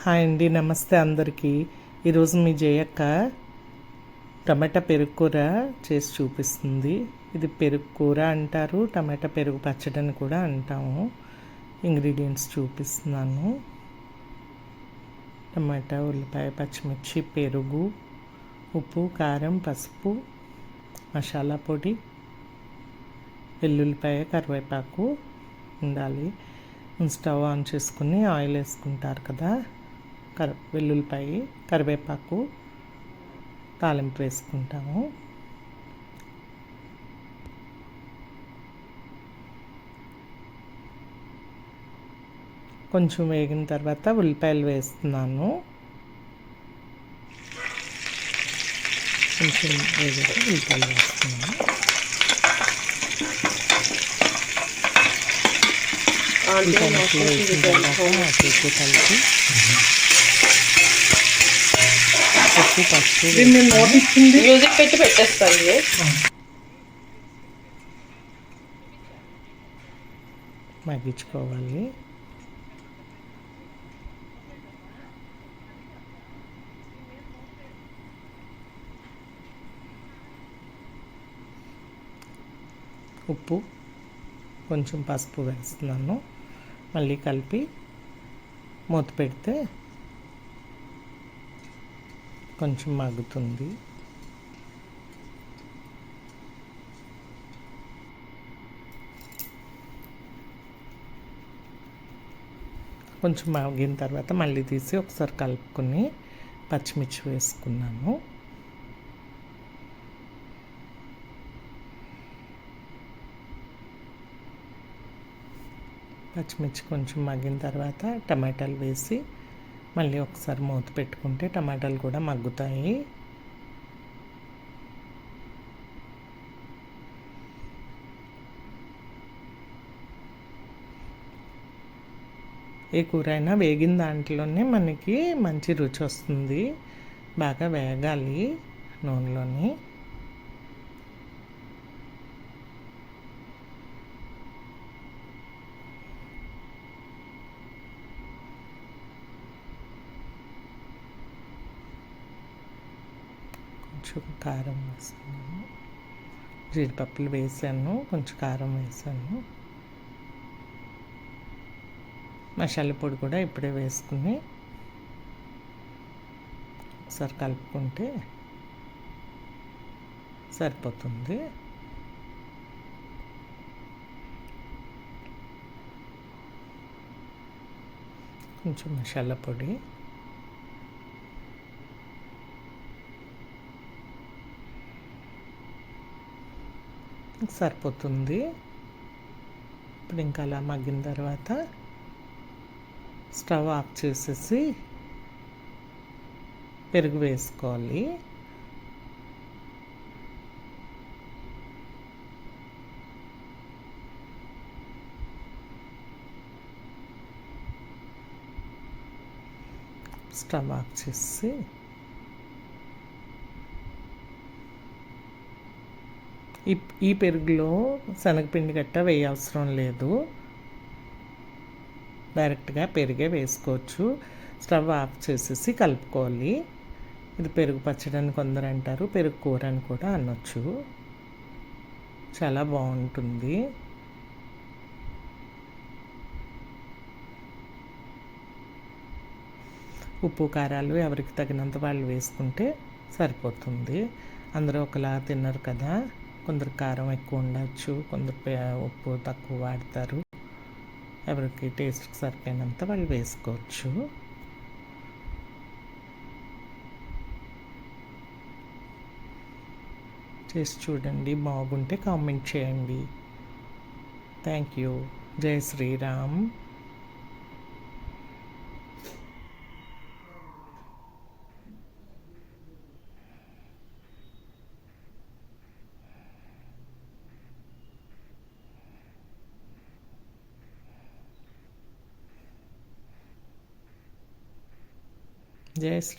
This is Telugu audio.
హాయ్ అండి, నమస్తే అందరికీ. ఈరోజు మీ జయక్క టమాటా పెరుగు కూర చేసి చూపిస్తుంది. ఇది పెరుగు కూర అంటారు, టమాటా పెరుగు పచ్చడి అని కూడా అంటాము. ఇంగ్రీడియంట్స్ చూపిస్తున్నాను. టమాటా, ఉల్లిపాయ, పచ్చిమిర్చి, పెరుగు, ఉప్పు, కారం, పసుపు, మసాలా పొడి, వెల్లుల్లిపాయ, కరివేపాకు ఉండాలి. స్టవ్ ఆన్ చేసుకుని ఆయిల్ వేసుకుంటారు కదా, వెల్లుల్లిపాయ, కరివేపాకు తాలింపు వేసుకుంటాము. కొంచెం వేగిన తర్వాత ఉల్లిపాయలు వేస్తున్నాను. కొంచెం వేగాక ఉల్లిపాయలు వేస్తున్నాను. ఉల్లిపాయలు వేసిన తర్వాత ఉప్పు కలిపి ఉప్పు, పసుపు మ్యూజిక్ పెట్టి పెట్టేస్తాను. మగ్గించుకోవాలి. ఉప్పు, కొంచెం పసుపు వేస్తున్నాను. మళ్ళీ కలిపి మూత పెడితే కొంచెం మగ్గుతుంది. కొంచెం మగ్గిన తర్వాత మళ్ళీ తీసి ఒకసారి కలుపుకొని పచ్చిమిర్చి వేసుకున్నాను. పచ్చిమిర్చి కొంచెం మగ్గిన తర్వాత టమాటాలు వేసి మళ్ళీ ఒకసారి మూత పెట్టుకుంటే టమాటాలు కూడా మగ్గుతాయి. ఏ కూర అయినా వేగిన దాంట్లోనే మనకి మంచి రుచి వస్తుంది. బాగా వేగాలి నూనెలోని. కొంచెం కారం వేసాను, జీడిపప్పులు వేసాను, కొంచెం కారం వేసాను. మసాలా పొడి కూడా ఇప్పుడే వేసుకుని ఒకసారి కలుపుకుంటే సరిపోతుంది. కొంచెం మసాలా పొడి, సరిపోతుంది. ఇప్పుడు ఇంకా అలా మగ్గిన తర్వాత స్టవ్ ఆఫ్ చేసేసి పెరుగు వేసుకోవాలి. స్టవ్ ఆఫ్ చేసి ఈ పెరుగులో శనగపిండి గట్ట వేయవసరం లేదు, డైరెక్ట్గా పెరిగే వేసుకోవచ్చు. స్టవ్ ఆఫ్ చేసేసి కలుపుకోవాలి. ఇది పెరుగు పచ్చడి అని కొందరు అంటారు, పెరుగు కూర అని కూడా అనొచ్చు. చాలా బాగుంటుంది. ఉప్పు, కారాలు ఎవరికి తగినంత వాళ్ళు వేసుకుంటే సరిపోతుంది. అందరూ ఒకలా తిన్నారు కదా, కొందరు కారం ఎక్కువ ఉండవచ్చు, కొందరు ఉప్పు తక్కువ వాడతారు. ఎవరికి టేస్ట్కి సరిపోయినంత వాళ్ళు వేసుకోవచ్చు. చేసి చూడండి, బాగుంటే కామెంట్ చేయండి. Thank you. జై శ్రీరామ్. జై శ్రీ